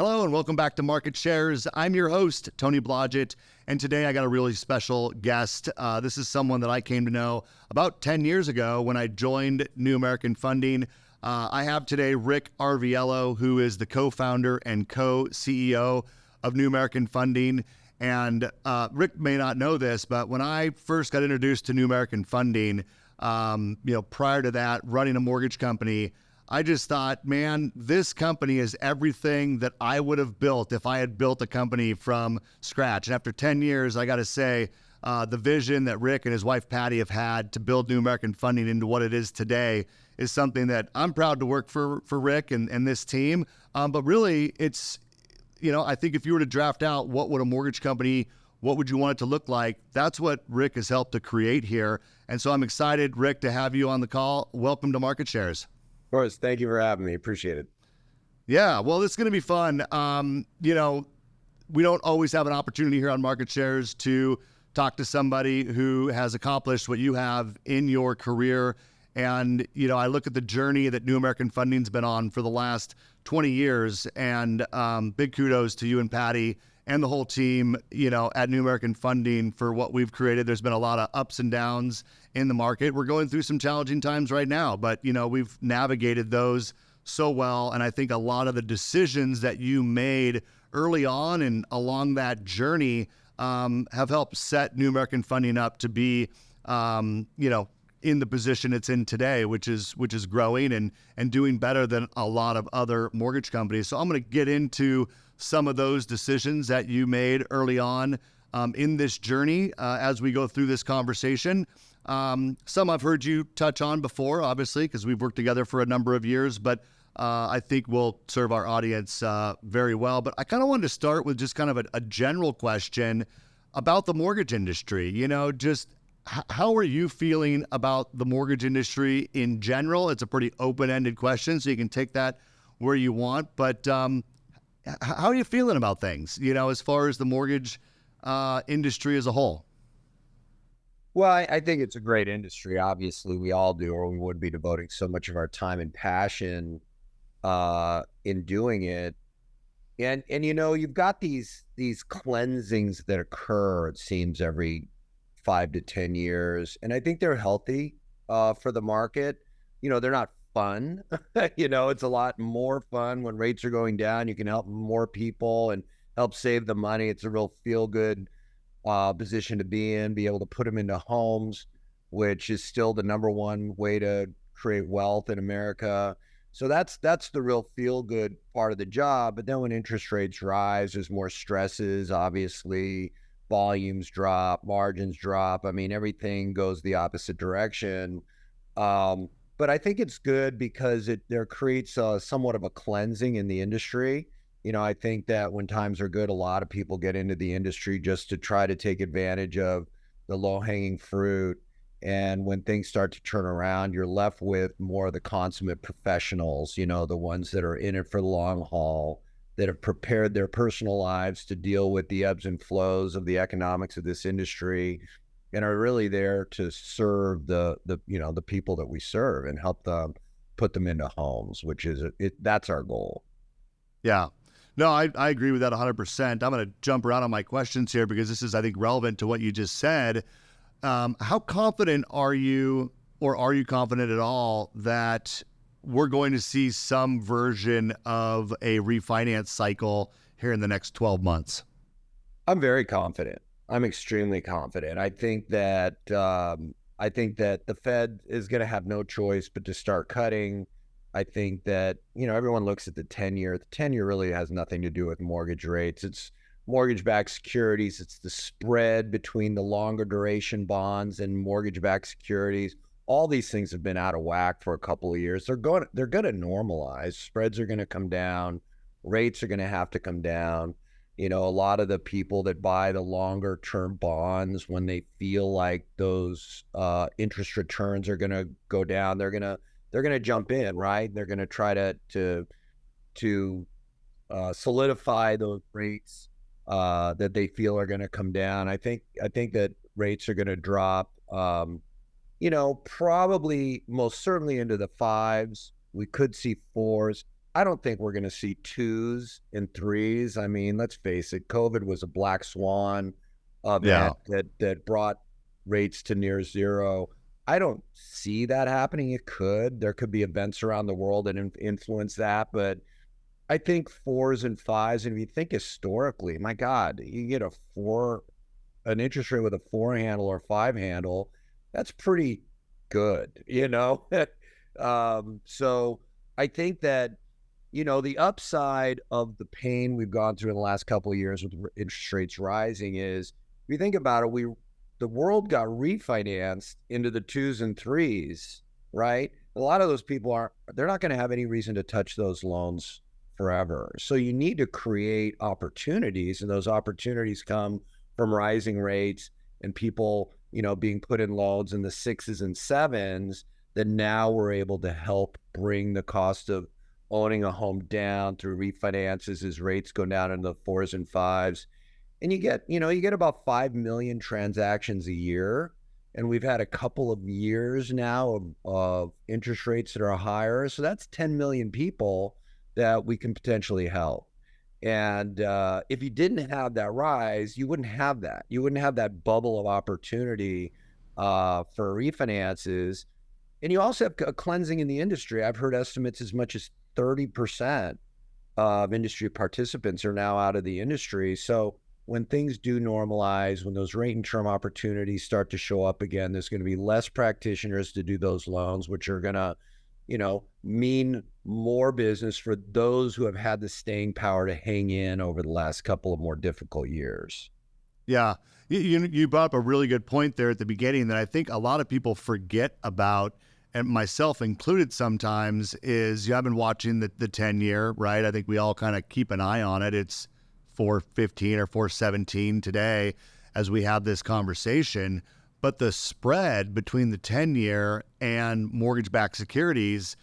Hello and welcome back to Market Shares. I'm your host, Tony Blodgett, and today I got a really special guest. This is someone that I came to know about 10 years ago when I joined New American Funding. I have today Rick Arvielo, who is the co-founder and co-CEO of New American Funding. And Rick may not know this, but when I first got introduced to New American Funding, prior to that, running a mortgage company, I just thought, man, this company is everything that I would have built if I had built a company from scratch. And after 10 years, I got to say, the vision that Rick and his wife, Patty, have had to build New American Funding into what it is today is something that I'm proud to work for Rick and this team. But really, it's, I think if you were to draft out what would a mortgage company, what would you want it to look like? That's what Rick has helped to create here. And so I'm excited, Rick, to have you on the call. Welcome to Market Shares. Of course. Thank you for having me. Appreciate it. Yeah, well, it's going to be fun. We don't always have an opportunity here on Market Shares to talk to somebody who has accomplished what you have in your career. And, I look at the journey that New American Funding's been on for the last 20 years. And big kudos to you and Patty and the whole team, at New American Funding for what we've created. There's been a lot of ups and downs in the market. We're going through some challenging times right now, but, we've navigated those so well. And I think a lot of the decisions that you made early on and along that journey have helped set New American Funding up to be, in the position it's in today, which is growing and doing better than a lot of other mortgage companies. So I'm going to get into some of those decisions that you made early on in this journey as we go through this conversation. Some I've heard you touch on before, obviously, because we've worked together for a number of years, but I think will serve our audience very well. But I kind of wanted to start with just kind of a general question about the mortgage industry. Just how are you feeling about the mortgage industry in general? It's a pretty open-ended question, so you can take that where you want. But how are you feeling about things, as far as the mortgage industry as a whole? Well, I think it's a great industry. Obviously, we all do, or we wouldn't be devoting so much of our time and passion in doing it. And you've got these cleansings that occur, it seems, every 5 to 10 years. And I think they're healthy for the market. They're not fun. It's a lot more fun when rates are going down. You can help more people and help save the money. It's a real feel-good position to be in, be able to put them into homes, which is still the number one way to create wealth in America. So that's the real feel-good part of the job. But then when interest rates rise, there's more stresses, obviously. Volumes drop, margins drop. I mean, everything goes the opposite direction. But I think it's good because there creates somewhat of a cleansing in the industry. I think that when times are good, a lot of people get into the industry just to try to take advantage of the low-hanging fruit. And when things start to turn around, you're left with more of the consummate professionals, the ones that are in it for the long haul, that have prepared their personal lives to deal with the ebbs and flows of the economics of this industry, and are really there to serve the people that we serve and help them put them into homes, which is that's our goal. Yeah. No, I agree with that 100%. I'm going to jump around on my questions here because this is, I think, relevant to what you just said. How confident are you, or are you confident at all, that we're going to see some version of a refinance cycle here in the next 12 months? I'm very confident. I'm extremely confident. I think that the Fed is going to have no choice but to start cutting. I think that, everyone looks at the 10-year. The 10-year really has nothing to do with mortgage rates. It's mortgage-backed securities. It's the spread between the longer duration bonds and mortgage-backed securities. All these things have been out of whack for a couple of years. They're going to normalize. Spreads are going to come down. Rates are going to have to come down. A lot of the people that buy the longer term bonds, when they feel like those interest returns are going to go down, they're going to jump in, right? They're going to try to solidify those rates that they feel are going to come down. I think that rates are going to drop. Probably most certainly into the fives. We could see fours. I don't think we're going to see twos and threes. I mean, let's face it, COVID was a black swan Yeah. event that brought rates to near zero. I don't see that happening. It could. There could be events around the world that influence that, but I think fours and fives, and if you think historically, my God, you get an interest rate with a four handle or five handle, that's pretty good, you know? So I think that, the upside of the pain we've gone through in the last couple of years with interest rates rising is, if you think about it, the world got refinanced into the twos and threes, right? A lot of those people they're not going to have any reason to touch those loans forever. So you need to create opportunities, and those opportunities come from rising rates and people, being put in loans in the sixes and sevens, that now we're able to help bring the cost of owning a home down through refinances as rates go down into the fours and fives. And you get about 5 million transactions a year. And we've had a couple of years now of interest rates that are higher. So that's 10 million people that we can potentially help. And if you didn't have that rise, you wouldn't have that. You wouldn't have that bubble of opportunity for refinances. And you also have a cleansing in the industry. I've heard estimates as much as 30% of industry participants are now out of the industry. So when things do normalize, when those rate and term opportunities start to show up again, there's going to be less practitioners to do those loans, which are going to, mean more business for those who have had the staying power to hang in over the last couple of more difficult years. Yeah. You brought up a really good point there at the beginning that I think a lot of people forget about, and myself included sometimes, is you have been watching the 10-year, right? I think we all kind of keep an eye on it. It's 415 or 417 today as we have this conversation. But the spread between the 10-year and mortgage-backed securities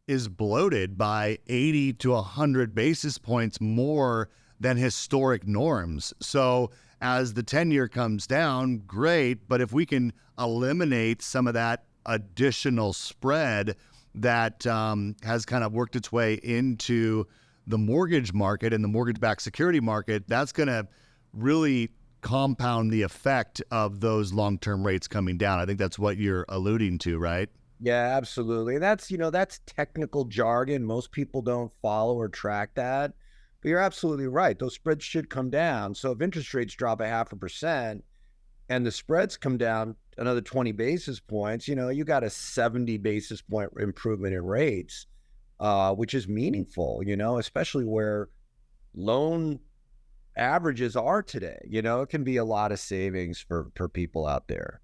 is bloated by 80 to 100 basis points more than historic norms. So as the 10-year comes down, great. But if we can eliminate some of that additional spread that has kind of worked its way into the mortgage market and the mortgage-backed security market, that's going to really compound the effect of those long-term rates coming down. I think that's what you're alluding to, right? Yeah, absolutely. That's technical jargon. Most people don't follow or track that, but you're absolutely right. Those spreads should come down. So if interest rates drop 0.5% and the spreads come down another 20 basis points, you got a 70 basis point improvement in rates, which is meaningful, especially where loan averages are today. It can be a lot of savings for people out there.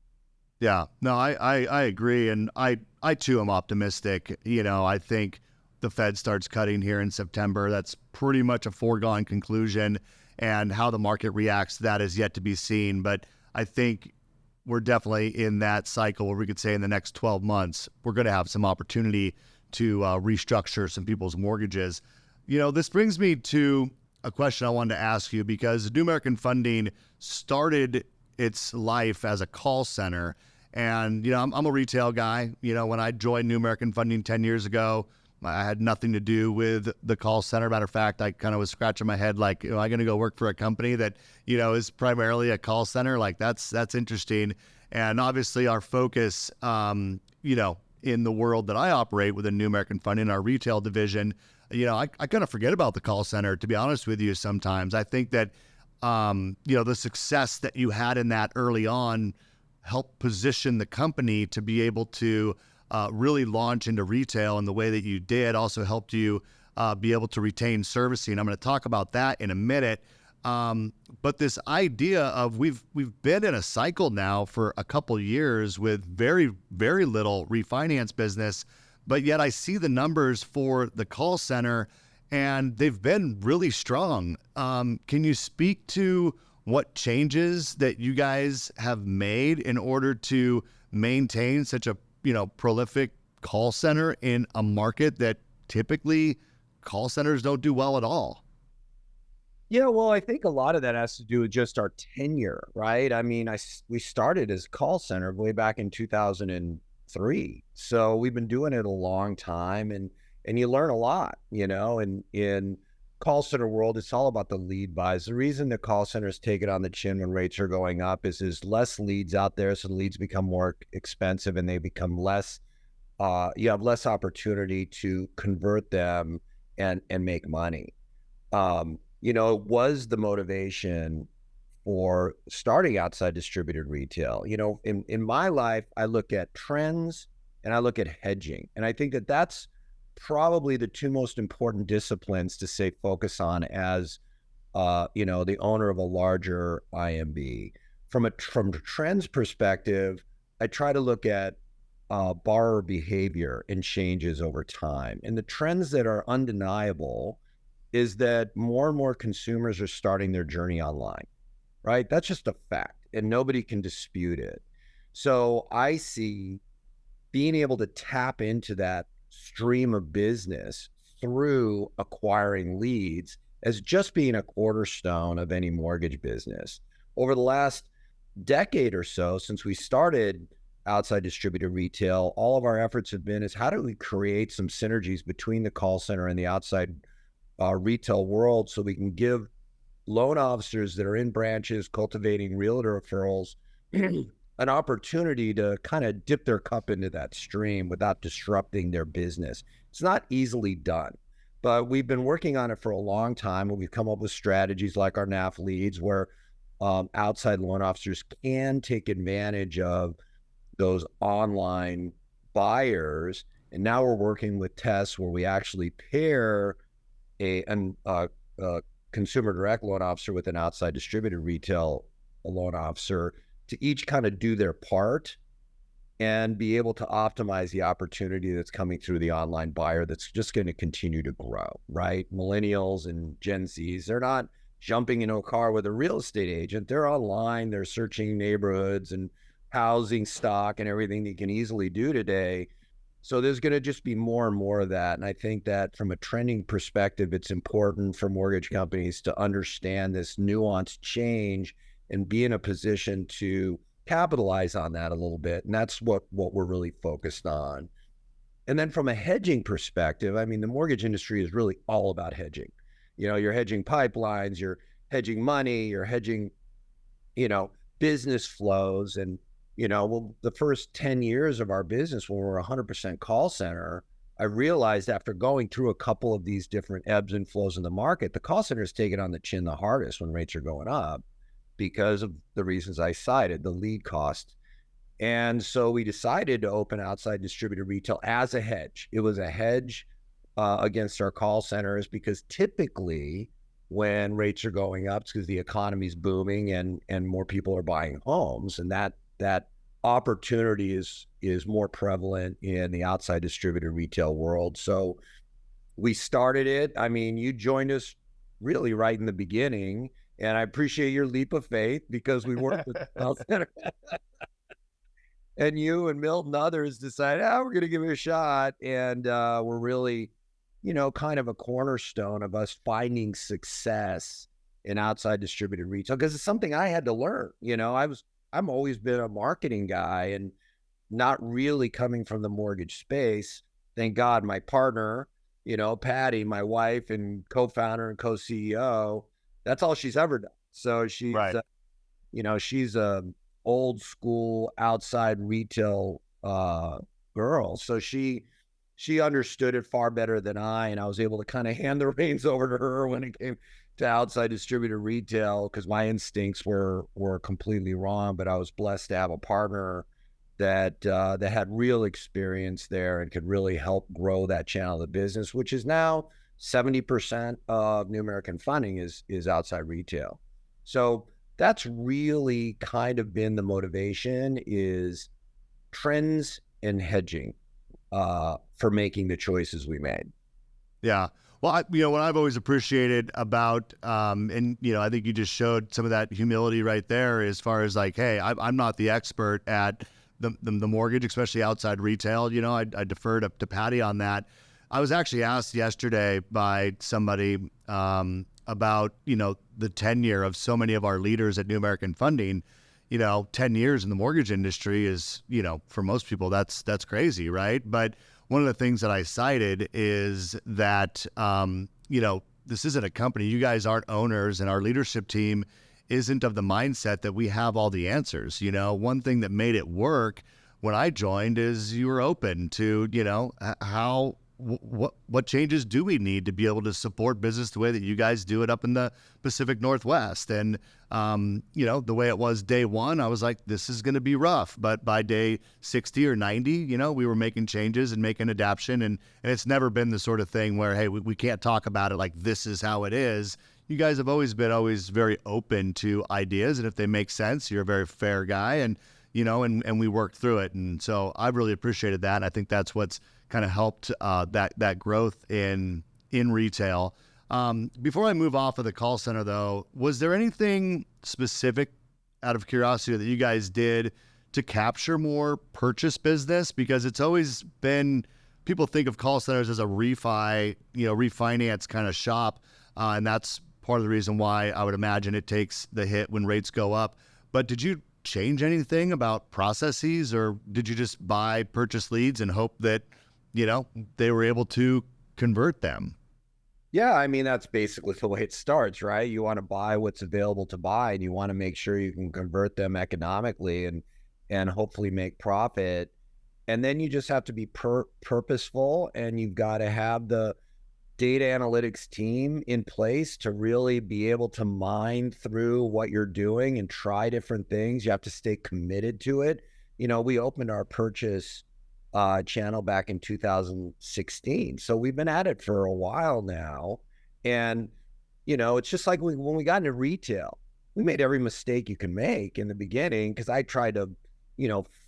Yeah, no, I agree. And I too am optimistic. I think the Fed starts cutting here in September. That's pretty much a foregone conclusion. And how the market reacts to that is yet to be seen. But I think we're definitely in that cycle where we could say in the next 12 months, we're going to have some opportunity to restructure some people's mortgages. This brings me to a question I wanted to ask you, because New American Funding started its life as a call center. And, I'm a retail guy. When I joined New American Funding 10 years ago, I had nothing to do with the call center. Matter of fact, I kind of was scratching my head like, am I going to go work for a company that, is primarily a call center? Like, that's interesting. And obviously our focus, in the world that I operate within New American Funding, our retail division, I kind of forget about the call center, to be honest with you. Sometimes I think that, the success that you had in that early on helped position the company to be able to really launch into retail in the way that you did. Also helped you be able to retain servicing. I'm going to talk about that in a minute. But this idea of we've been in a cycle now for a couple years with very, very little refinance business, but yet I see the numbers for the call center and they've been really strong. Can you speak to what changes that you guys have made in order to maintain such a prolific call center in a market that typically call centers don't do well at all? Yeah, well, I think a lot of that has to do with just our tenure, right? I mean, we started as a call center way back in 2003. So we've been doing it a long time. And, and you learn a lot, and in call center world, it's all about the lead buys. The reason the call centers take it on the chin when rates are going up is there's less leads out there. So the leads become more expensive and they become less, you have less opportunity to convert them and make money. It was the motivation for starting outside distributed retail. In my life, I look at trends and I look at hedging. And I think that that's probably the two most important disciplines to say focus on as, the owner of a larger IMB. From a trends perspective, I try to look at borrower behavior and changes over time. And the trends that are undeniable is that more and more consumers are starting their journey online, right? That's just a fact, and nobody can dispute it. So I see being able to tap into that stream of business through acquiring leads as just being a cornerstone of any mortgage business. Over the last decade or so, since we started outside distributed retail, all of our efforts have been is how do we create some synergies between the call center and the outside retail world so we can give loan officers that are in branches cultivating realtor referrals an opportunity to kind of dip their cup into that stream without disrupting their business. It's not easily done, but we've been working on it for a long time, and we've come up with strategies like our NAF leads where outside loan officers can take advantage of those online buyers. And now we're working with tests where we actually pair a consumer direct loan officer with an outside distributed retail loan officer to each kind of do their part and be able to optimize the opportunity that's coming through the online buyer that's just going to continue to grow, right? Millennials and Gen Zs, they're not jumping into a car with a real estate agent. They're online, they're searching neighborhoods and housing stock and everything you can easily do today. So there's going to just be more and more of that. And I think that from a trending perspective, it's important for mortgage companies to understand this nuanced change and be in a position to capitalize on that a little bit. And that's what we're really focused on. And then from a hedging perspective, I mean, the mortgage industry is really all about hedging. You're hedging pipelines, you're hedging money, you're hedging, business flows. And the first 10 years of our business, when we were 100% call center, I realized after going through a couple of these different ebbs and flows in the market, the call centers take it on the chin the hardest when rates are going up because of the reasons I cited, the lead cost. And so we decided to open outside distributed retail as a hedge. It was a hedge against our call centers because typically when rates are going up, it's because the economy's booming and more people are buying homes, and that opportunity is more prevalent in the outside distributed retail world. So we started it. I mean, you joined us really right in the beginning, and I appreciate your leap of faith because we worked with call center. And you and Milton and others decided, we're going to give it a shot. And we're really, kind of a cornerstone of us finding success in outside distributed retail because it's something I had to learn. I've always been a marketing guy and not really coming from the mortgage space. Thank God my partner, Patty, my wife and co-founder and co-CEO, that's all she's ever done. So she's, Right. She's a old school outside retail girl. So she understood it far better than I, and I was able to kind of hand the reins over to her when it came to outside distributed retail because my instincts were completely wrong. But I was blessed to have a partner that had real experience there and could really help grow that channel of the business, which is now 70% of New American Funding is outside retail. So that's really kind of been the motivation, is trends and hedging for making the choices we made. Yeah. Well, what I've always appreciated about, and I think you just showed some of that humility right there, as far as like, hey, I'm not the expert at the mortgage, especially outside retail. I defer to Patty on that. I was actually asked yesterday by somebody about the tenure of so many of our leaders at New American Funding. 10 years in the mortgage industry is, for most people, that's crazy, right? But one of the things that I cited is that, this isn't a company. You guys aren't owners, and our leadership team isn't of the mindset that we have all the answers. One thing that made it work when I joined is you were open to, what changes do we need to be able to support business the way that you guys do it up in the Pacific Northwest. And, the way it was day one, I was like, this is going to be rough. But by day 60 or 90, we were making changes and making adaptation. And it's never been the sort of thing where, hey, we can't talk about it like this is how it is. You guys have always been very open to ideas. And if they make sense, you're a very fair guy. And, and we worked through it. And so I really appreciated that. And I think that's what's kind of helped that growth in retail. Before I move off of the call center, though, was there anything specific, out of curiosity, that you guys did to capture more purchase business? Because it's always been, people think of call centers as a refinance kind of shop, and that's part of the reason why I would imagine it takes the hit when rates go up. But did you change anything about processes, or did you just buy purchase leads and hope that they were able to convert them? Yeah, I mean, that's basically the way it starts, right? You want to buy what's available to buy, and you want to make sure you can convert them economically and hopefully make profit. And then you just have to be purposeful, and you've got to have the data analytics team in place to really be able to mine through what you're doing and try different things. You have to stay committed to it. We opened our purchase channel back in 2016. So we've been at it for a while now. And, it's just like when we got into retail, we made every mistake you can make in the beginning, because I tried to,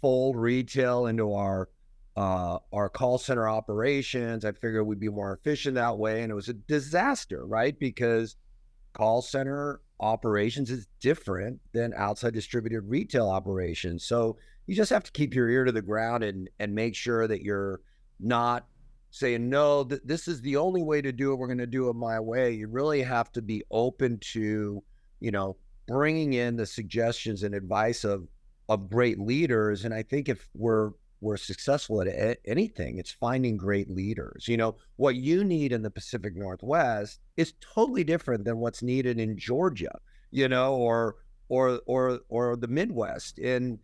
fold retail into our call center operations. I figured we'd be more efficient that way. And it was a disaster, right? Because call center operations is different than outside distributed retail operations. So you just have to keep your ear to the ground and make sure that you're not saying, no, this is the only way to do it. We're going to do it my way. You really have to be open to, bringing in the suggestions and advice of great leaders. And I think if we're successful at anything, it's finding great leaders. What you need in the Pacific Northwest is totally different than what's needed in Georgia, or the Midwest. And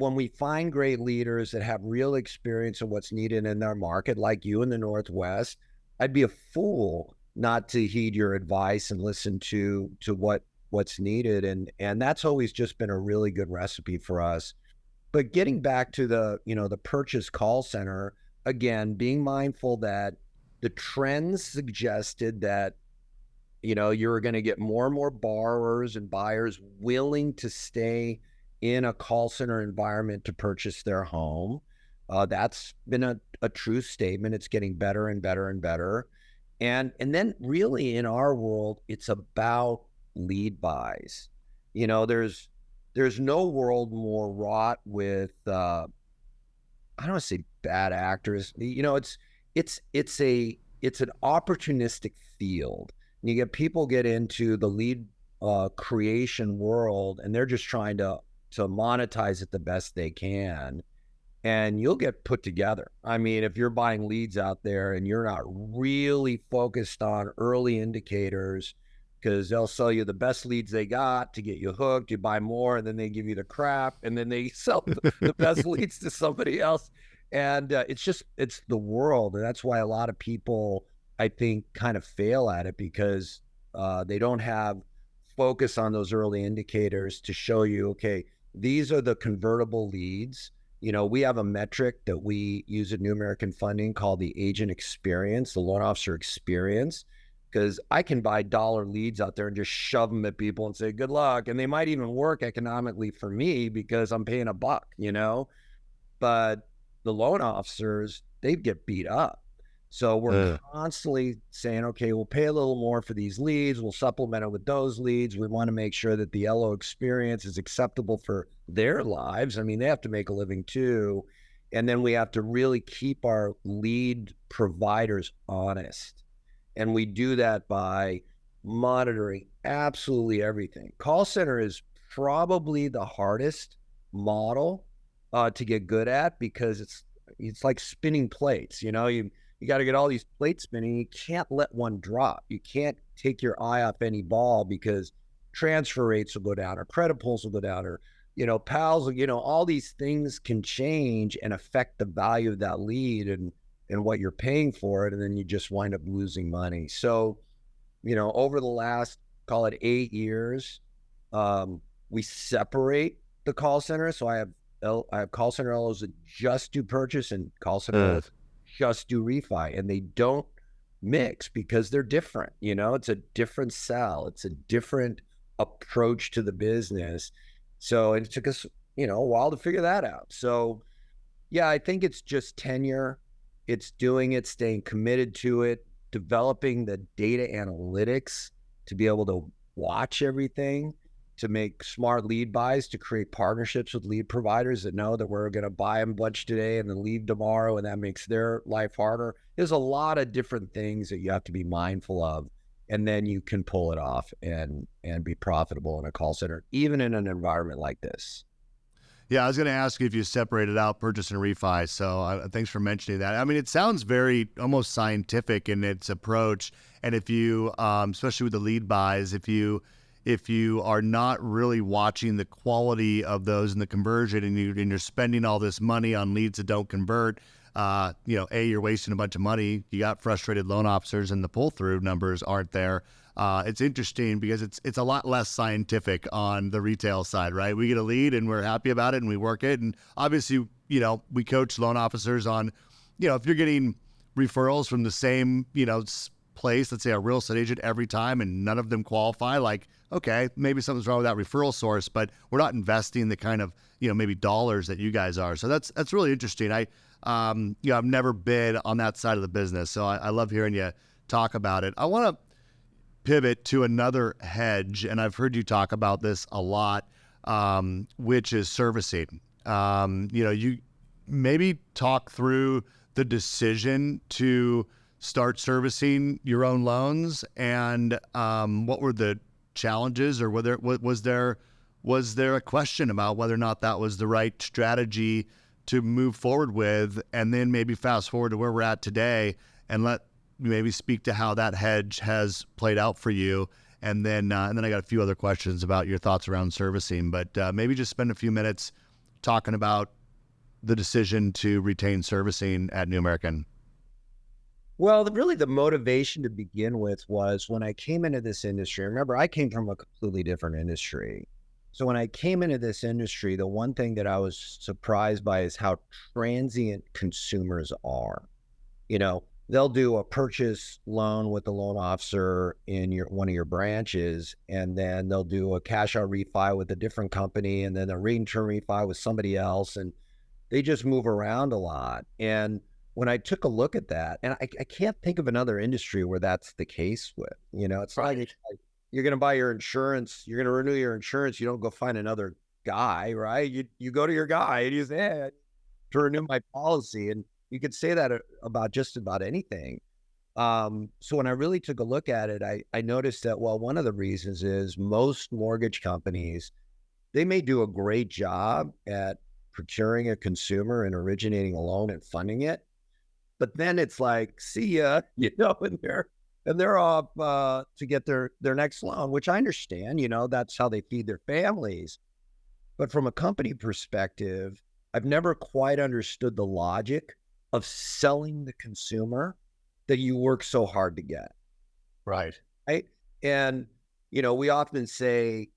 when we find great leaders that have real experience of what's needed in their market, like you in the Northwest, I'd be a fool not to heed your advice and listen to what's needed. And that's always just been a really good recipe for us. But getting back to the purchase call center, again, being mindful that the trends suggested that, you're going to get more and more borrowers and buyers willing to stay in a call center environment to purchase their home. That's been a true statement. It's getting better and better and better. And then really in our world, it's about lead buys. There's no world more wrought with, I don't want to say bad actors. It's an opportunistic field. And you get people get into the lead creation world, and they're just trying to monetize it the best they can, and you'll get put together. I mean, if you're buying leads out there and you're not really focused on early indicators, because they'll sell you the best leads they got to get you hooked, you buy more, and then they give you the crap, and then they sell the best leads to somebody else. And it's the world. And that's why a lot of people, I think, kind of fail at it, because they don't have focus on those early indicators to show you, okay, these are the convertible leads. We have a metric that we use at New American Funding called the agent experience, the loan officer experience, because I can buy dollar leads out there and just shove them at people and say, good luck. And they might even work economically for me because I'm paying $1, but the loan officers, they get beat up. So we're constantly saying, okay, we'll pay a little more for these leads. We'll supplement it with those leads. We want to make sure that the LO experience is acceptable for their lives. I mean, they have to make a living too. And then we have to really keep our lead providers honest. And we do that by monitoring absolutely everything. Call center is probably the hardest model to get good at, because It's like spinning plates, you know, you got to get all these plates spinning. You can't let one drop. You can't take your eye off any ball because transfer rates will go down or credit pulls will go down or, pals, all these things can change and affect the value of that lead and what you're paying for it. And then you just wind up losing money. So, over the last, call it 8 years, we separate the call center. So I have call center LOs that just do purchase and call center LOs just do refi, and they don't mix because they're different. It's a different sell. It's a different approach to the business. So it took us, a while to figure that out. So yeah, I think it's just tenure. It's doing it, staying committed to it, developing the data analytics to be able to watch everything, to make smart lead buys, to create partnerships with lead providers that know that we're going to buy them a bunch today and then leave tomorrow, and that makes their life harder. There's a lot of different things that you have to be mindful of, and then you can pull it off and be profitable in a call center, even in an environment like this. Yeah, I was going to ask you if you separated out purchase and refi. So thanks for mentioning that. I mean, it sounds very almost scientific in its approach. And if you, especially with the lead buys, if you are not really watching the quality of those and the conversion, and you're spending all this money on leads that don't convert, you're wasting a bunch of money. You got frustrated loan officers, and the pull through numbers aren't there. It's interesting because it's a lot less scientific on the retail side, right? We get a lead and we're happy about it and we work it. And obviously, we coach loan officers on, if you're getting referrals from the same, place, let's say a real estate agent every time, and none of them qualify, like, okay, maybe something's wrong with that referral source, but we're not investing the kind of, maybe dollars that you guys are. So that's really interesting. I've never been on that side of the business. So I love hearing you talk about it. I want to pivot to another hedge, and I've heard you talk about this a lot, which is servicing. You maybe talk through the decision to start servicing your own loans, and what were the challenges, or was there a question about whether or not that was the right strategy to move forward with, and then maybe fast forward to where we're at today and let maybe speak to how that hedge has played out for you. And then I got a few other questions about your thoughts around servicing, but maybe just spend a few minutes talking about the decision to retain servicing at New American. Well, really the motivation to begin with was when I came into this industry. Remember, I came from a completely different industry. So when I came into this industry, the one thing that I was surprised by is how transient consumers are. They'll do a purchase loan with the loan officer in one of your branches, and then they'll do a cash out refi with a different company, and then a rate and term refi with somebody else, and they just move around a lot. And when I took a look at that, and I can't think of another industry where that's the case with, it's Right. like you're going to buy your insurance, you're going to renew your insurance, you don't go find another guy, right? You go to your guy and you say, hey, to renew my policy. And you could say that about just about anything. So when I really took a look at it, I noticed that, well, one of the reasons is most mortgage companies, they may do a great job at procuring a consumer and originating a loan and funding it, but then it's like, see ya, and they're off to get their next loan, which I understand, that's how they feed their families. But from a company perspective, I've never quite understood the logic of selling the consumer that you work so hard to get. Right. Right. And, we often say,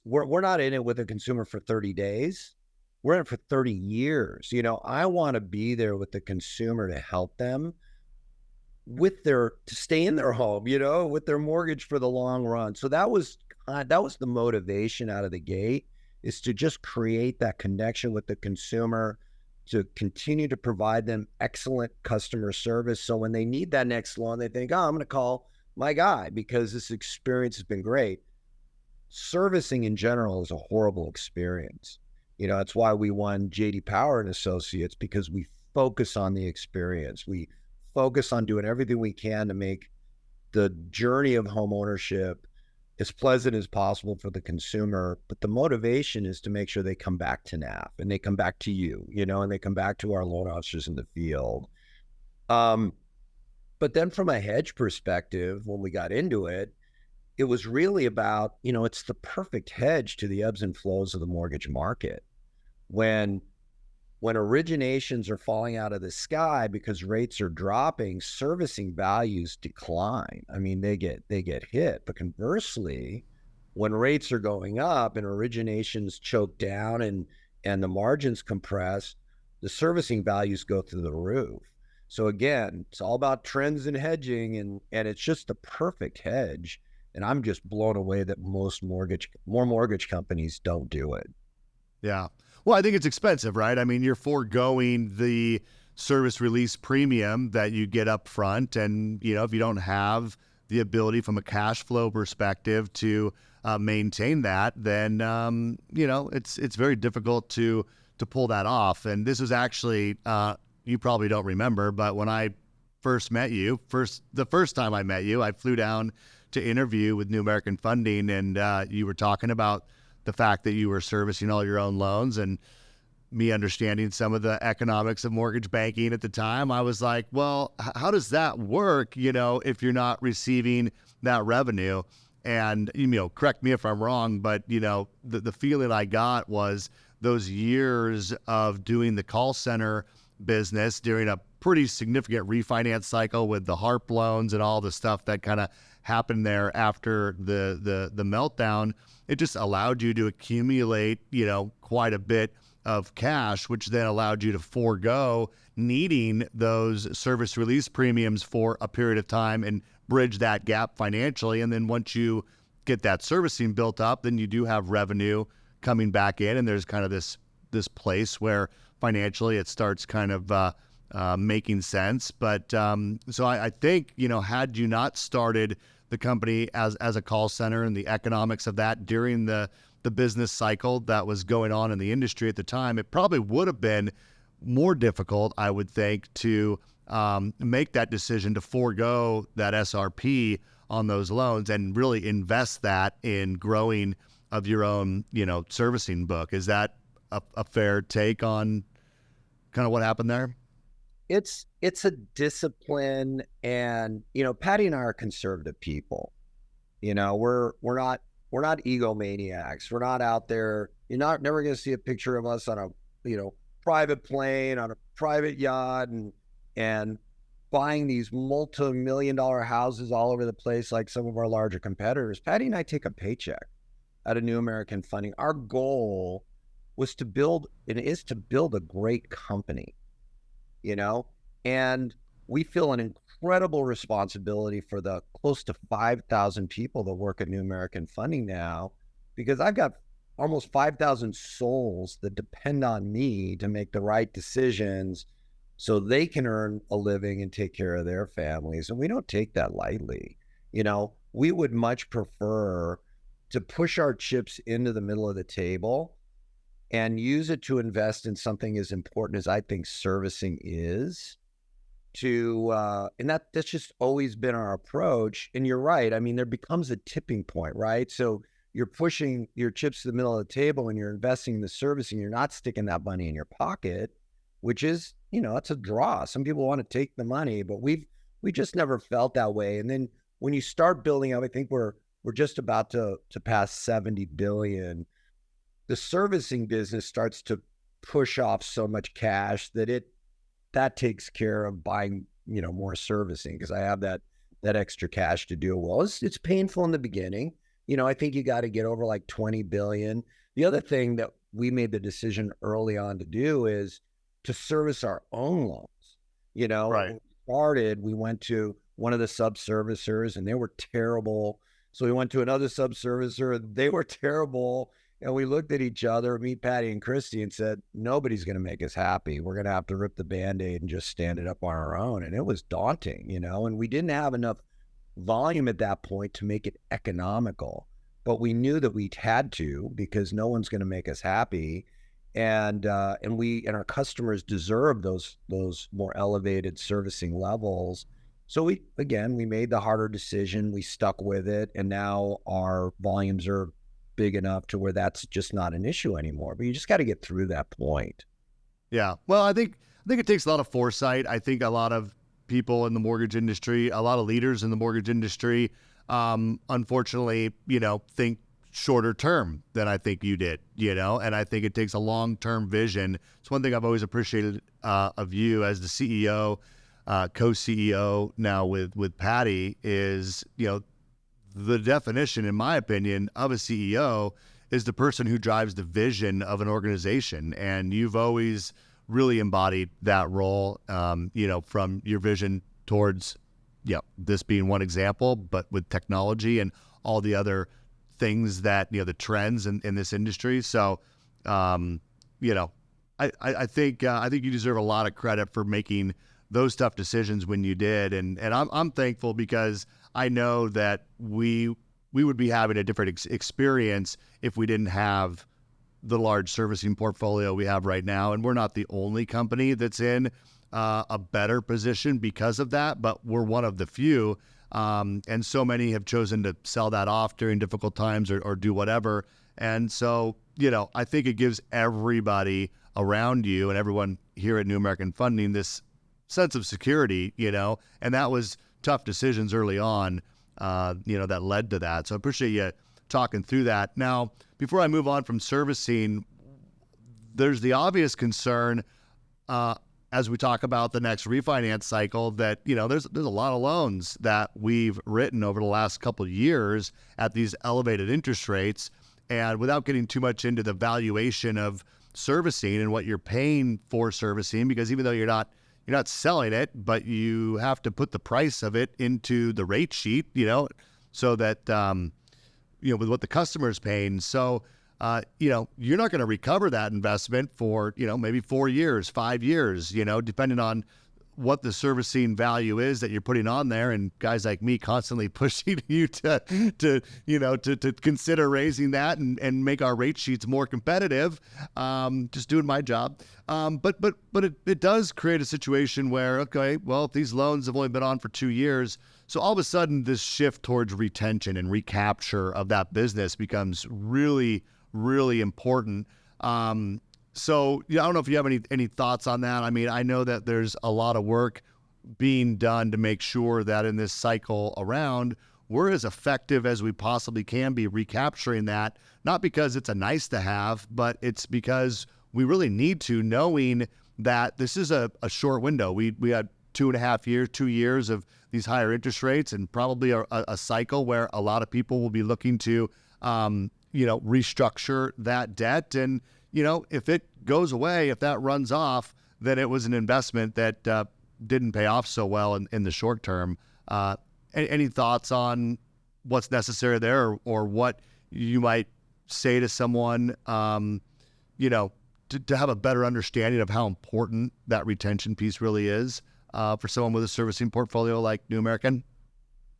we're not in it with a consumer for 30 days. We're in it for 30 years. I want to be there with the consumer to help them to stay in their home, with their mortgage for the long run. So that was the motivation out of the gate, is to just create that connection with the consumer, to continue to provide them excellent customer service. So when they need that next loan, they think, oh, I'm going to call my guy because this experience has been great. Servicing in general is a horrible experience. That's why we won J.D. Power and Associates, because we focus on the experience. We focus on doing everything we can to make the journey of home ownership as pleasant as possible for the consumer, but the motivation is to make sure they come back to NAF and they come back to you, and they come back to our loan officers in the field. But then from a hedge perspective, when we got into it, it was really about, it's the perfect hedge to the ebbs and flows of the mortgage market. When originations are falling out of the sky because rates are dropping, servicing values decline. I mean, they get hit. But conversely, when rates are going up and originations choke down and the margins compress, the servicing values go through the roof. So again, it's all about trends and hedging, and it's just the perfect hedge. And I'm just blown away that more mortgage companies don't do it. Yeah. Well, I think it's expensive, right? I mean, you're foregoing the service release premium that you get up front. And, if you don't have the ability from a cash flow perspective to maintain that, then, it's very difficult to pull that off. And this was actually, you probably don't remember, but when I first met you, the first time I met you, I flew down to interview with New American Funding, and you were talking about the fact that you were servicing all your own loans, and me understanding some of the economics of mortgage banking at the time. I was like, well, how does that work, if you're not receiving that revenue? And, correct me if I'm wrong, but, the feeling I got was those years of doing the call center business during a pretty significant refinance cycle with the HARP loans and all the stuff that kind of happened there after the meltdown. It just allowed you to accumulate, quite a bit of cash, which then allowed you to forego needing those service release premiums for a period of time and bridge that gap financially. And then once you get that servicing built up, then you do have revenue coming back in, and there's kind of this place where financially it starts kind of making sense. But so I think, had you not started the company as a call center and the economics of that during the business cycle that was going on in the industry at the time, it probably would have been more difficult, I would think, to make that decision to forego that SRP on those loans and really invest that in growing of your own, servicing book. Is that a fair take on kind of what happened there? It's a discipline, and Patty and I are conservative people. We're not egomaniacs. We're not out there. You're never going to see a picture of us on a private plane, on a private yacht, and buying these multi-million-dollar houses all over the place like some of our larger competitors. Patty and I take a paycheck out of New American Funding. Our goal was to build, and is to build, a great company. And we feel an incredible responsibility for the close to 5,000 people that work at New American Funding now, because I've got almost 5,000 souls that depend on me to make the right decisions so they can earn a living and take care of their families. And we don't take that lightly. We would much prefer to push our chips into the middle of the table and use it to invest in something as important as I think servicing is, and that's just always been our approach. And you're right. I mean, there becomes a tipping point, right? So you're pushing your chips to the middle of the table and you're investing in the servicing. You're not sticking that money in your pocket, which is, it's a draw. Some people want to take the money, but we just never felt that way. And then when you start building up, I think we're just about to pass 70 billion. The servicing business starts to push off so much cash that takes care of buying, more servicing, because I have that extra cash to do. Well, it's painful in the beginning. I think you got to get over like 20 billion. The other thing that we made the decision early on to do is to service our own loans. Right. When we started, we went to one of the sub-servicers and they were terrible. So we went to another sub-servicer and they were terrible. And we looked at each other, me, Patty, and Christy, and said, nobody's going to make us happy. We're going to have to rip the Band-Aid and just stand it up on our own. And it was daunting, and we didn't have enough volume at that point to make it economical. But we knew that we had to, because no one's going to make us happy. And our customers deserve those more elevated servicing levels. So we made the harder decision. We stuck with it, and now our volumes are big enough to where that's just not an issue anymore. But you just got to get through that point. Yeah. Well, I think it takes a lot of foresight. I think a lot of people in the mortgage industry, a lot of leaders in the mortgage industry, unfortunately, think shorter term than I think you did, and I think it takes a long-term vision. It's one thing I've always appreciated of you as the CEO, co-CEO now with Patty is, the definition, in my opinion, of a CEO is the person who drives the vision of an organization. And you've always really embodied that role, from your vision towards, this being one example, but with technology and all the other things that, the trends in this industry. So, I think you deserve a lot of credit for making those tough decisions when you did. And I'm thankful because I know that we would be having a different experience if we didn't have the large servicing portfolio we have right now. And we're not the only company that's in a better position because of that, but we're one of the few. And so many have chosen to sell that off during difficult times or do whatever. And so, I think it gives everybody around you and everyone here at New American Funding this sense of security, and that was tough decisions early on, that led to that. So I appreciate you talking through that. Now, before I move on from servicing, there's the obvious concern, as we talk about the next refinance cycle, that, there's a lot of loans that we've written over the last couple of years at these elevated interest rates. And without getting too much into the valuation of servicing and what you're paying for servicing, because even though you're not selling it, but you have to put the price of it into the rate sheet, so that, with what the customer is paying. So, you're not going to recover that investment for, maybe 4 years, 5 years, depending on what the servicing value is that you're putting on there. And guys like me constantly pushing you to consider raising that and make our rate sheets more competitive. Just doing my job. But it does create a situation where, okay, well, if these loans have only been on for 2 years, so all of a sudden this shift towards retention and recapture of that business becomes really, really important. So I don't know if you have any thoughts on that. I mean, I know that there's a lot of work being done to make sure that in this cycle around, we're as effective as we possibly can be recapturing that, not because it's a nice to have, but it's because we really need to, knowing that this is a short window. We had 2.5 years, 2 years of these higher interest rates, and probably a cycle where a lot of people will be looking to, restructure that debt. And, if it goes away, if that runs off, then it was an investment that didn't pay off so well in the short term. Any thoughts on what's necessary there, or what you might say to someone, to have a better understanding of how important that retention piece really is for someone with a servicing portfolio like New American?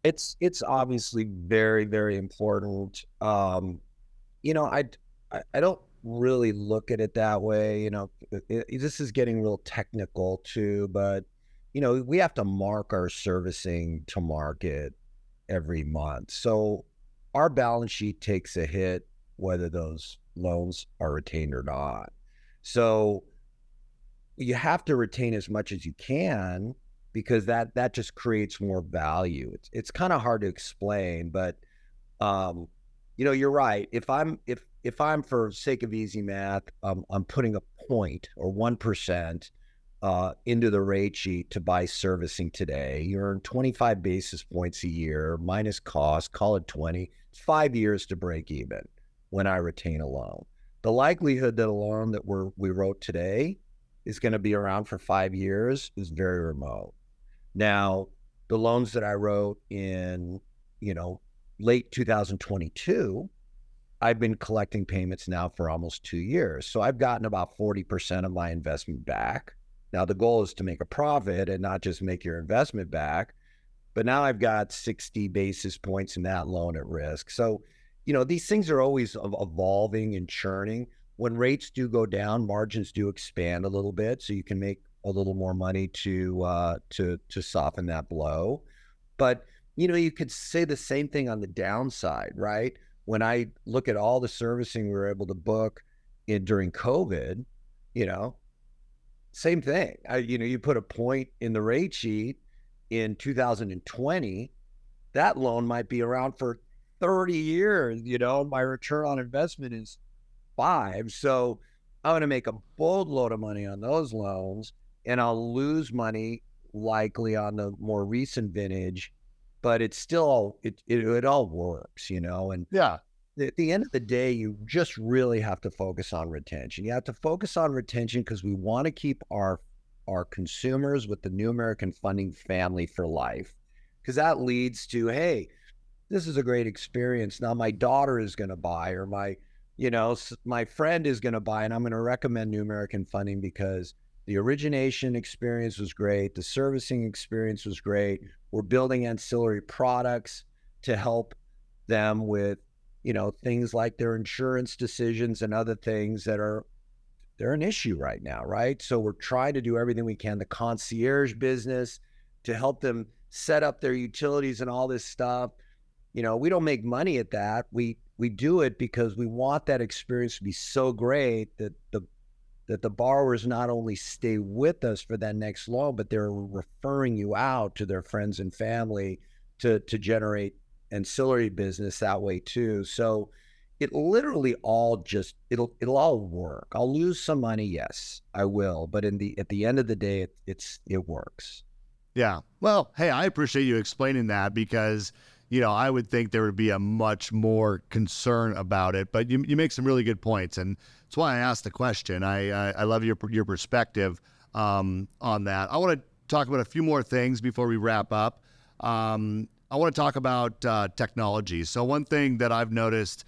It's obviously very, very important. I don't really look at it that way. This is getting real technical too, but we have to mark our servicing to market every month. So our balance sheet takes a hit whether those loans are retained or not. So you have to retain as much as you can, because that just creates more value. It's kind of hard to explain, but you're right. If I'm for sake of easy math, I'm putting a point or 1% into the rate sheet to buy servicing today. You earn 25 basis points a year minus cost, call it 20. It's 5 years to break even when I retain a loan. The likelihood that a loan that we wrote today is going to be around for 5 years is very remote. Now, the loans that I wrote in, late 2022, I've been collecting payments now for almost 2 years. So I've gotten about 40% of my investment back. Now, the goal is to make a profit and not just make your investment back. But now I've got 60 basis points in that loan at risk. So, these things are always evolving and churning. When rates do go down, margins do expand a little bit. So you can make a little more money to soften that blow. But, you could say the same thing on the downside, right? When I look at all the servicing we were able to book during COVID, you know, same thing. You put a point in the rate sheet in 2020, that loan might be around for 30 years, my return on investment is 5. So I'm going to make a boatload of money on those loans, and I'll lose money likely on the more recent vintage, but it's still, it all works, and Yeah. at the end of the day, you just really have to focus on retention. You have to focus on retention because we want to keep our consumers with the New American Funding family for life. Because that leads to, hey, this is a great experience. Now my daughter is going to buy, or my friend is going to buy, and I'm going to recommend New American Funding because the origination experience was great. The servicing experience was great. We're building ancillary products to help them with, things like their insurance decisions and other things they're an issue right now, right? So we're trying to do everything we can, the concierge business, to help them set up their utilities and all this stuff. We don't make money at that. We do it because we want that experience to be so great that the borrowers not only stay with us for that next loan, but they're referring you out to their friends and family to generate ancillary business that way too. So it literally it'll all work. I'll lose some money, yes, I will, but at the end of the day, it works. Yeah. Well, hey, I appreciate you explaining that because, I would think there would be a much more concern about it, but you make some really good points. And that's why I asked the question. I love your perspective on that. I want to talk about a few more things before we wrap up. I want to talk about technology. So one thing that I've noticed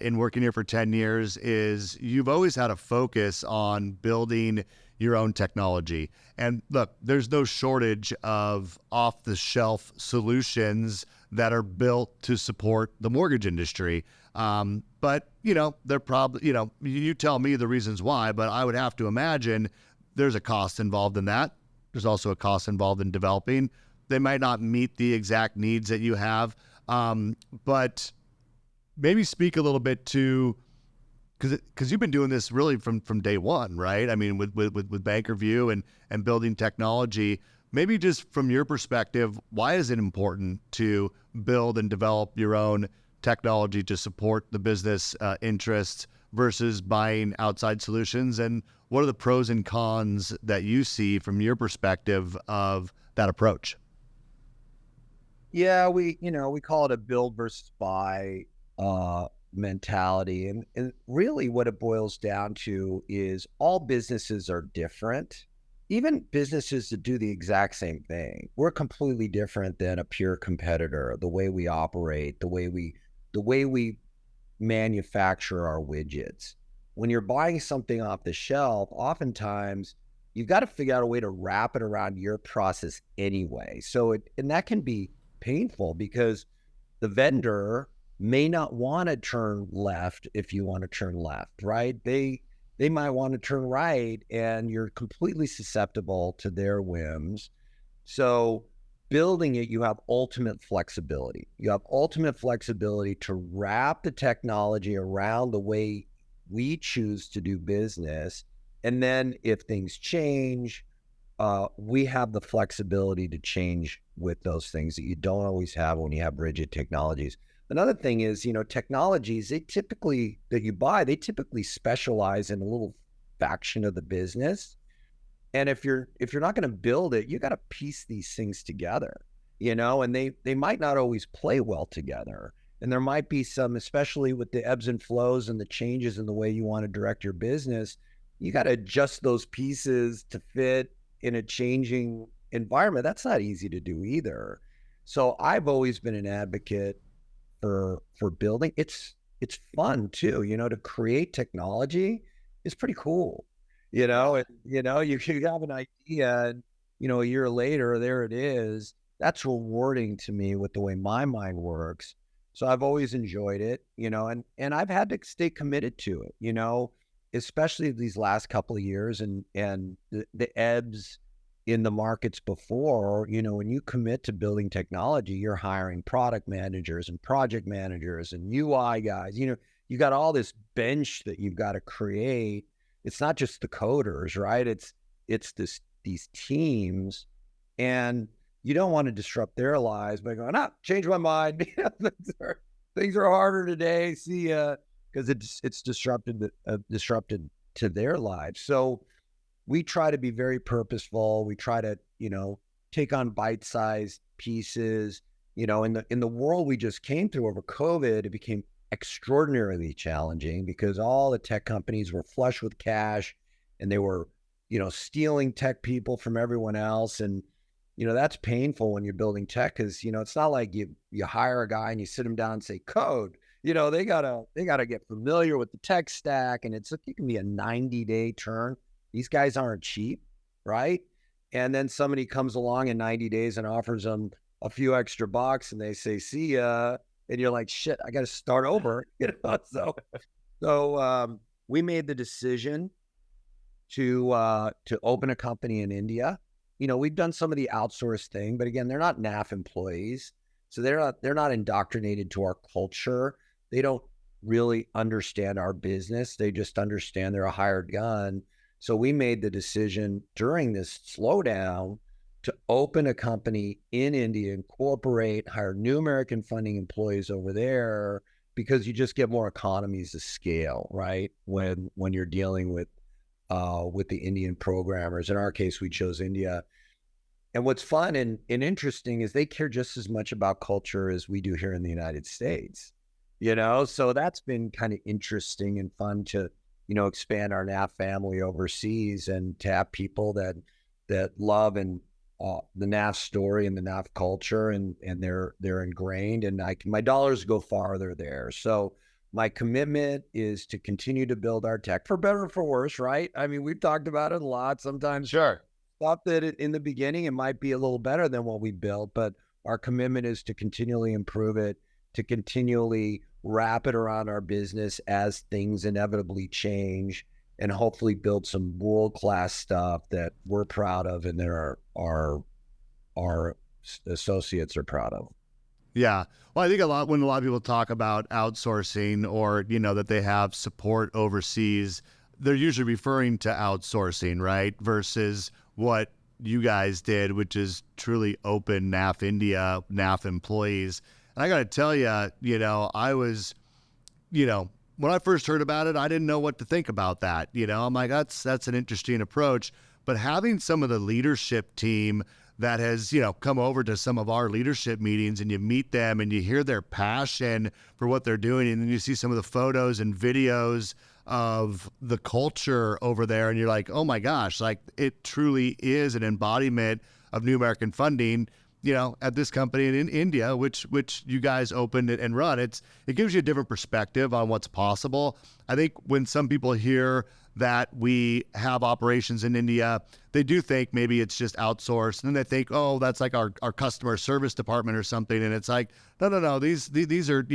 in working here for 10 years is you've always had a focus on building your own technology. And look, there's no shortage of off-the-shelf solutions that are built to support the mortgage industry. But, they're probably, you tell me the reasons why, but I would have to imagine there's a cost involved in that. There's also a cost involved in developing. They might not meet the exact needs that you have, but maybe speak a little bit to, because you've been doing this really from day one, right? I mean, with Bankerview and building technology, maybe just from your perspective, why is it important to build and develop your own technology to support the business interests versus buying outside solutions? And what are the pros and cons that you see from your perspective of that approach? Yeah, we call it a build versus buy mentality. And really what it boils down to is all businesses are different. Even businesses that do the exact same thing, we're completely different than a pure competitor. The way we operate, the way we manufacture our widgets. When you're buying something off the shelf, oftentimes you've got to figure out a way to wrap it around your process anyway. And that can be painful because the vendor may not want to turn left if you want to turn left, right? They might want to turn right, and you're completely susceptible to their whims. So building it, you have ultimate flexibility. You have ultimate flexibility to wrap the technology around the way we choose to do business. And then if things change, we have the flexibility to change with those things that you don't always have when you have rigid technologies. Another thing is, technologies, they typically specialize in a little faction of the business. And if you're not going to build it, you got to piece these things together, and they might not always play well together. And there might be some, especially with the ebbs and flows and the changes in the way you want to direct your business, you got to adjust those pieces to fit in a changing environment. That's not easy to do either. So I've always been an advocate for building. It's fun too, to create technology is pretty cool. You have an idea and, a year later, there it is. That's rewarding to me with the way my mind works. So I've always enjoyed it, and I've had to stay committed to it. especially these last couple of years and the ebbs in the markets before, when you commit to building technology, you're hiring product managers and project managers and UI guys. You got all this bench that you've got to create. It's not just the coders, right? It's these teams, and you don't want to disrupt their lives by going, change my mind. Things are harder today. See ya. Because it's disrupted to their lives. So we try to be very purposeful. We try to, take on bite-sized pieces. In the world we just came through over COVID, it became extraordinarily challenging because all the tech companies were flush with cash, and they were, stealing tech people from everyone else. And, that's painful when you're building tech because, it's not like you hire a guy and you sit him down and say code. They gotta get familiar with the tech stack, and it can be a 90-day turn. These guys aren't cheap, right? And then somebody comes along in 90 days and offers them a few extra bucks, and they say, "See ya," and you're like, "Shit, I got to start over." So we made the decision to open a company in India. We've done some of the outsourced thing, but again, they're not NAF employees, so they're not indoctrinated to our culture. They don't really understand our business. They just understand they're a hired gun. So we made the decision during this slowdown to open a company in India, incorporate, hire new American funding employees over there, because you just get more economies of scale, right? When you're dealing with the Indian programmers. In our case, we chose India. And what's fun and interesting is they care just as much about culture as we do here in the United States. So that's been kind of interesting and fun to, expand our NAF family overseas and to have people that love and the NAF story and the NAF culture, and they're ingrained, and my dollars go farther there. So my commitment is to continue to build our tech for better or for worse, right? I mean, we've talked about it a lot. Sometimes Sure. thought that in the beginning, it might be a little better than what we built, but our commitment is to continually improve it, to continually wrap it around our business as things inevitably change, and hopefully build some world-class stuff that we're proud of and that our associates are proud of. Yeah. Well, I think when a lot of people talk about outsourcing or, that they have support overseas, they're usually referring to outsourcing, right? Versus what you guys did, which is truly open NAF India, NAF employees. And I got to tell you, I was, when I first heard about it, I didn't know what to think about that. I'm like, that's an interesting approach. But having some of the leadership team that has, come over to some of our leadership meetings, and you meet them and you hear their passion for what they're doing, and then you see some of the photos and videos of the culture over there, and you're like, oh my gosh, like it truly is an embodiment of New American Funding, at this company in India, which you guys opened and run. It gives you a different perspective on what's possible. I think when some people hear that we have operations in India, they do think maybe it's just outsourced, and then they think, oh, that's like our customer service department or something. And it's like, no, these are,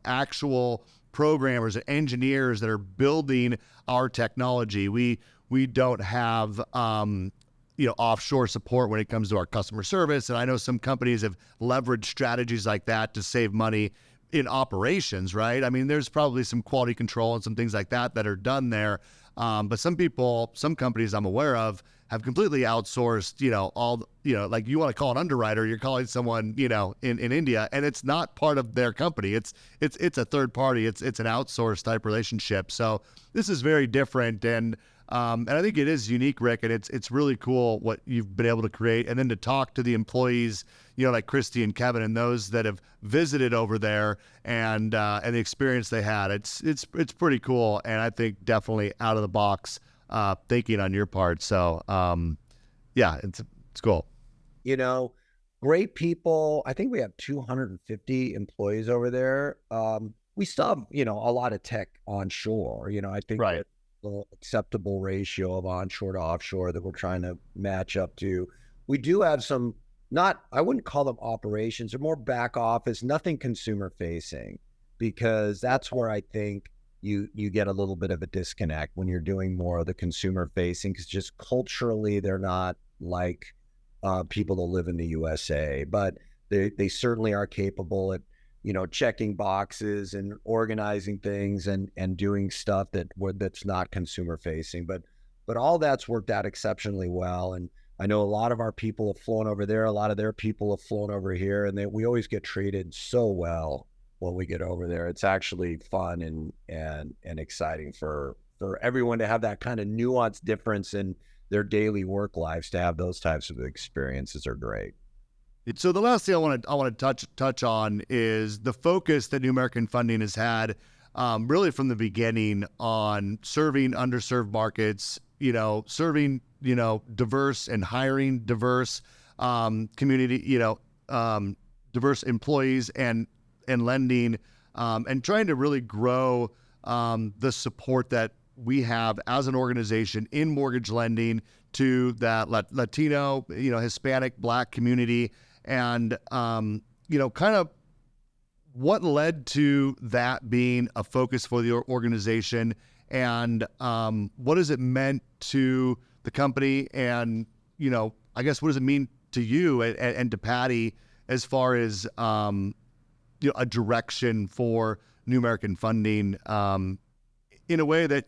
actual programmers and engineers that are building our technology. We don't have, offshore support when it comes to our customer service. And I know some companies have leveraged strategies like that to save money in operations, right? I mean, there's probably some quality control and some things like that are done there. But some companies I'm aware of have completely outsourced, like you want to call an underwriter, you're calling someone, in India, and it's not part of their company. It's a third party. It's an outsourced type relationship. So this is very different. And I think it is unique, Rick, and it's really cool what you've been able to create. And then to talk to the employees, like Christy and Kevin and those that have visited over there and the experience they had. It's pretty cool, and I think definitely out of the box thinking on your part. So yeah, it's cool. Great people. I think we have 250 employees over there. We still have, a lot of tech onshore. I think Right. Acceptable ratio of onshore to offshore that we're trying to match up to. We do have some, I wouldn't call them operations, they're more back office, nothing consumer facing, because that's where I think you get a little bit of a disconnect when you're doing more of the consumer facing, because just culturally they're not like people that live in the USA, but they certainly are capable at, checking boxes and organizing things and doing stuff that's not consumer facing. But all that's worked out exceptionally well. And I know a lot of our people have flown over there. A lot of their people have flown over here, and we always get treated so well when we get over there. It's actually fun and exciting for everyone to have that kind of nuanced difference in their daily work lives. To have those types of experiences are great. So the last thing I want to touch on is the focus that New American Funding has had, really from the beginning, on serving underserved markets, serving diverse and hiring diverse community, diverse employees and lending, and trying to really grow the support that we have as an organization in mortgage lending to that Latino, Hispanic, Black community. And, kind of what led to that being a focus for the organization, and what has it meant to the company, and, I guess, what does it mean to you and to Patty as far as, a direction for New American Funding in a way that,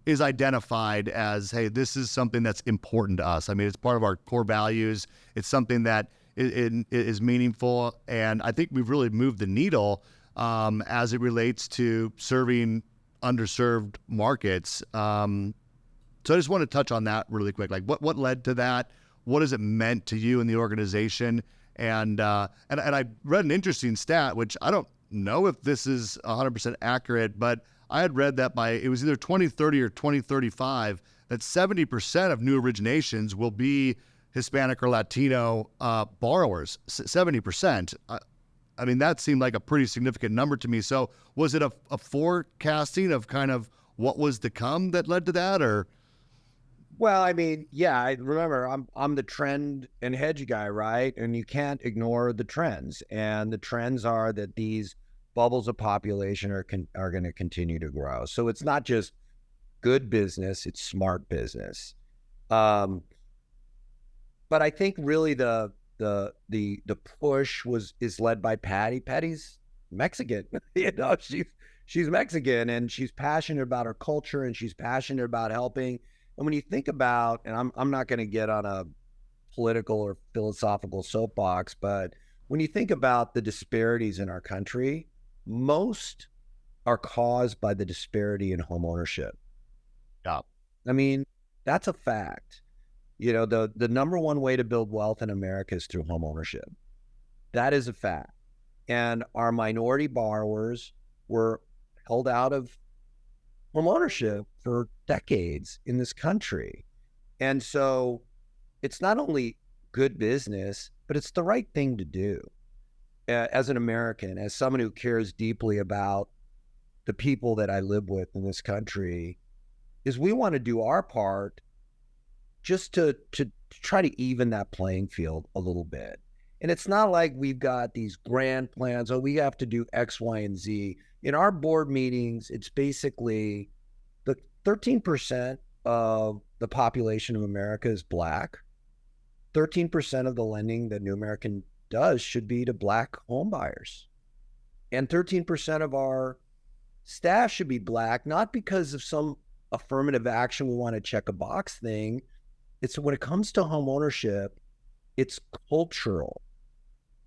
is identified as, hey, this is something that's important to us. I mean, it's part of our core values. It's something that is meaningful. And I think we've really moved the needle as it relates to serving underserved markets. So I just want to touch on that really quick. Like what led to that? What has it meant to you and the organization? And I read an interesting stat, which I don't know if this is 100% accurate, but I had read that it was either 2030 or 2035, that 70% of new originations will be Hispanic or Latino borrowers. 70%. I mean, that seemed like a pretty significant number to me. So was it a forecasting of kind of what was to come that led to that, or? Well, I mean, yeah, I remember I'm the trend and hedge guy, right? And you can't ignore the trends. And the trends are that these bubbles of population are going to continue to grow. So it's not just good business, it's smart business. But I think really the push is led by Patty. Patty's Mexican. She's Mexican, and she's passionate about her culture, and she's passionate about helping. And when you think about, and I'm not going to get on a political or philosophical soapbox, but when you think about the disparities in our country, most are caused by the disparity in home ownership. Yeah. I mean, that's a fact. The number one way to build wealth in America is through home ownership. That is a fact. And our minority borrowers were held out of home ownership for decades in this country. And so it's not only good business, but it's the right thing to do. As an American, as someone who cares deeply about the people that I live with in this country, is we want to do our part just to try to even that playing field a little bit. And it's not like we've got these grand plans, we have to do X, Y, and Z. In our board meetings, it's basically the 13% of the population of America is Black. 13% of the lending that New American does should be to Black home buyers. And 13% of our staff should be Black, not because of some affirmative action, we want to check a box thing. It's when it comes to home ownership, it's cultural.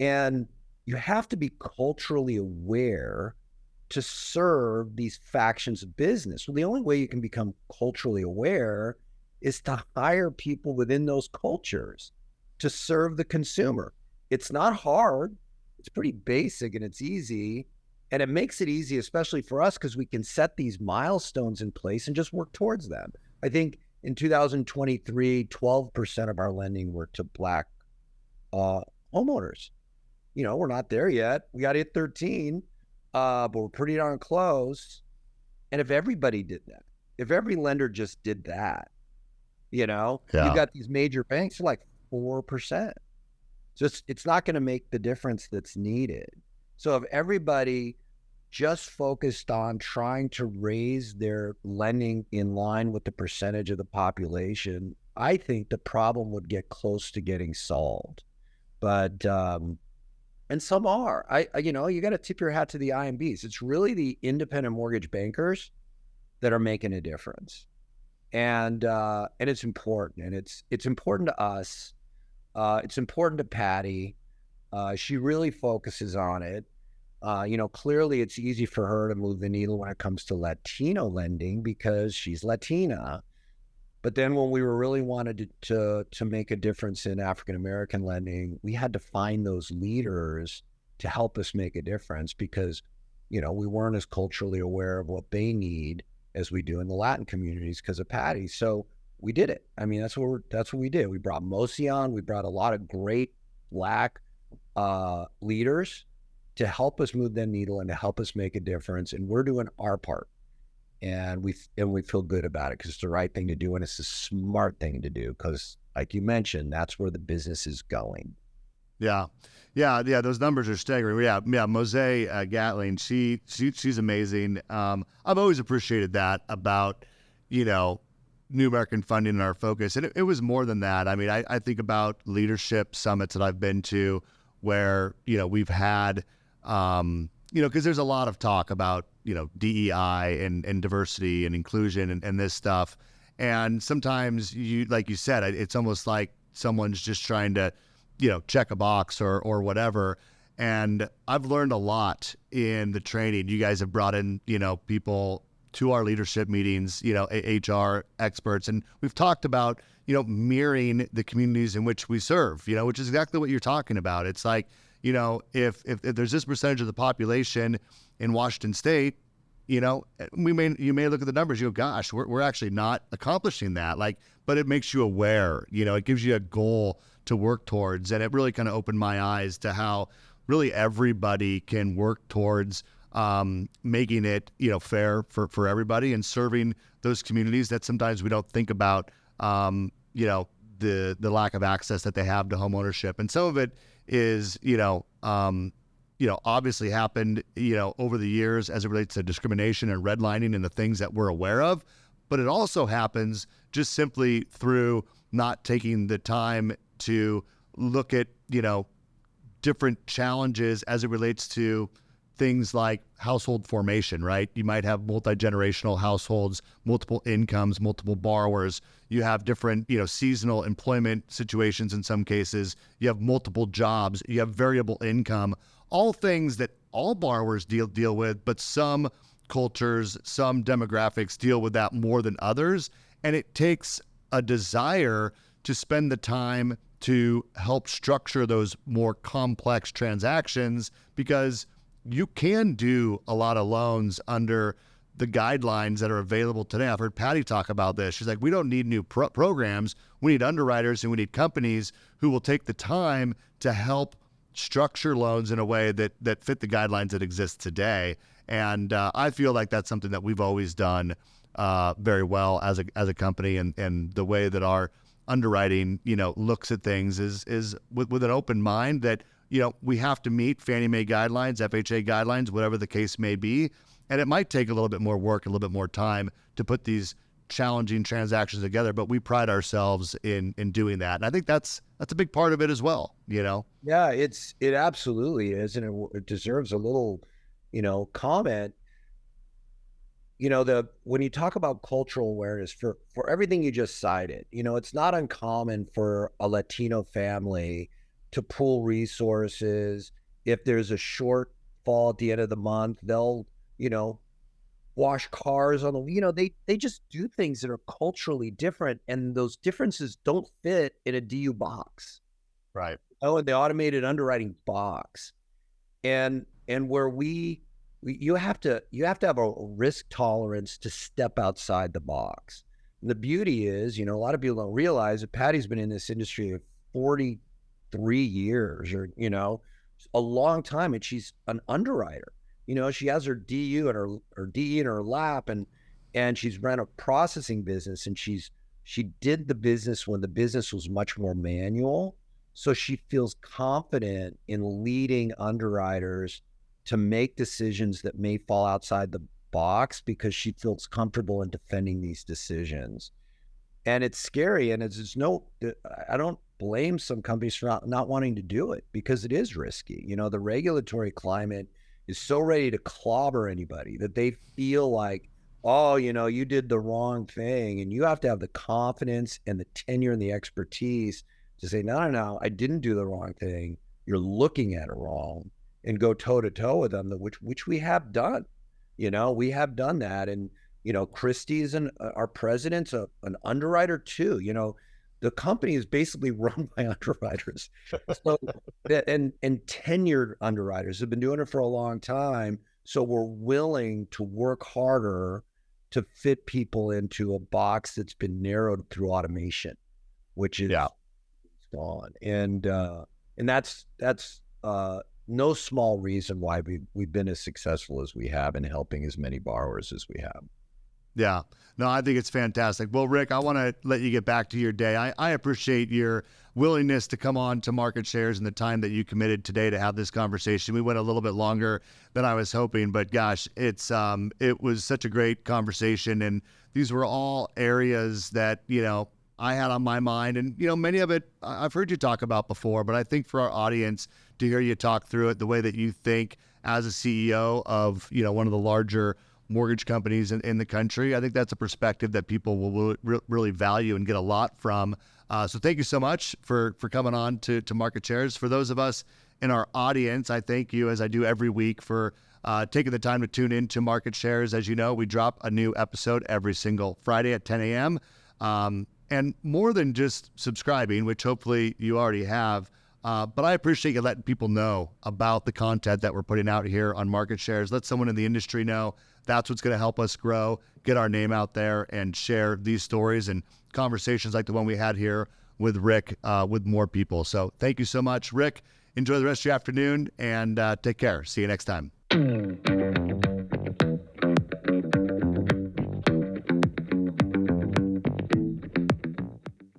And you have to be culturally aware to serve these factions of business. Well, the only way you can become culturally aware is to hire people within those cultures to serve the consumer. It's not hard. It's pretty basic and it's easy. And it makes it easy, especially for us, because we can set these milestones in place and just work towards them. I think in 2023, 12% of our lending were to Black homeowners. We're not there yet. We got to hit 13, but we're pretty darn close. And if everybody did that, if every lender just did that, you got these major banks like 4%. So it's not going to make the difference that's needed. So if everybody just focused on trying to raise their lending in line with the percentage of the population, I think the problem would get close to getting solved. But and some are. You got to tip your hat to the IMBs. It's really the independent mortgage bankers that are making a difference, and it's important, and it's important to us. It's important to Patty. She really focuses on it. Clearly it's easy for her to move the needle when it comes to Latino lending because she's Latina. But then when we were really wanted to make a difference in African American lending, we had to find those leaders to help us make a difference because, we weren't as culturally aware of what they need as we do in the Latin communities because of Patty. So we did it. I mean, that's what we did. We brought Mosi on. We brought a lot of great Black leaders to help us move the needle and to help us make a difference. And we're doing our part. And we feel good about it because it's the right thing to do. And it's a smart thing to do because, like you mentioned, that's where the business is going. Yeah. Those numbers are staggering. Yeah. Mose Gatling, she's amazing. I've always appreciated that about, New American Funding and our focus. And it was more than that. I mean, I think about leadership summits that I've been to where, we've had, because there's a lot of talk about, DEI and diversity and inclusion and this stuff. And sometimes like you said, it's almost like someone's just trying to, check a box or whatever. And I've learned a lot in the training. You guys have brought in, people to our leadership meetings, HR experts. And we've talked about, mirroring the communities in which we serve, which is exactly what you're talking about. It's like, if there's this percentage of the population in Washington State, you may look at the numbers, you go, gosh, we're actually not accomplishing that. But it makes you aware, it gives you a goal to work towards. And it really kind of opened my eyes to how really everybody can work towards making it, fair for everybody and serving those communities that sometimes we don't think about, the lack of access that they have to home ownership. And some of it is, obviously happened, over the years as it relates to discrimination and redlining and the things that we're aware of. But it also happens just simply through not taking the time to look at, different challenges as it relates to things like household formation, right? You might have multi-generational households, multiple incomes, multiple borrowers. You have different, seasonal employment situations in some cases. You have multiple jobs. You have variable income, all things that all borrowers deal with, but some cultures, some demographics deal with that more than others. And it takes a desire to spend the time to help structure those more complex transactions because you can do a lot of loans under the guidelines that are available today. I've heard Patty talk about this. She's like, we don't need new programs. We need underwriters and we need companies who will take the time to help structure loans in a way that fit the guidelines that exist today. And I feel like that's something that we've always done very well as a company, and the way that our underwriting, looks at things is with an open mind that, we have to meet Fannie Mae guidelines, FHA guidelines, whatever the case may be. And it might take a little bit more work, a little bit more time to put these challenging transactions together, but we pride ourselves in doing that. And I think that's a big part of it as well, Yeah, it absolutely is. And it deserves a little, comment. When you talk about cultural awareness for everything you just cited, it's not uncommon for a Latino family to pool resources. If there's a shortfall at the end of the month, they'll, wash cars on the, they just do things that are culturally different. And those differences don't fit in a DU box. Right. Oh, in the automated underwriting box. And where you have to have a risk tolerance to step outside the box. And the beauty is, a lot of people don't realize that Patty's been in this industry for 43 years or, a long time. And she's an underwriter. She has her DU and her DE in her lap, and she's run a processing business, and she did the business when the business was much more manual. So she feels confident in leading underwriters to make decisions that may fall outside the box because she feels comfortable in defending these decisions. And it's scary. And I don't blame some companies for not wanting to do it because it is risky. The regulatory climate is so ready to clobber anybody that they feel like, oh, you did the wrong thing. And you have to have the confidence and the tenure and the expertise to say, no, I didn't do the wrong thing. You're looking at it wrong, and go toe to toe with them, which we have done. We have done that. And, Christie's our president's an underwriter too. The company is basically run by underwriters. So, and tenured underwriters have been doing it for a long time. So we're willing to work harder to fit people into a box that's been narrowed through automation, which is gone. And that's no small reason why we've been as successful as we have in helping as many borrowers as we have. Yeah, no, I think it's fantastic. Well, Rick, I want to let you get back to your day. I appreciate your willingness to come on to Market Shares and the time that you committed today to have this conversation. We went a little bit longer than I was hoping, but gosh, it was such a great conversation. And these were all areas that, I had on my mind, and, many of it I've heard you talk about before, but I think for our audience to hear you talk through it, the way that you think as a CEO of, one of the larger mortgage companies in the country, I think that's a perspective that people will really value and get a lot from. So thank you so much for coming on to Market Shares. For those of us in our audience, I thank you, as I do every week, for taking the time to tune in to Market Shares. As you know, we drop a new episode every single Friday at 10 a.m. And more than just subscribing, which hopefully you already have, but I appreciate you letting people know about the content that we're putting out here on Market Shares. Let someone in the industry know. That's what's going to help us grow, get our name out there, and share these stories and conversations like the one we had here with Rick with more people. So thank you so much, Rick. Enjoy the rest of your afternoon, and take care. See you next time.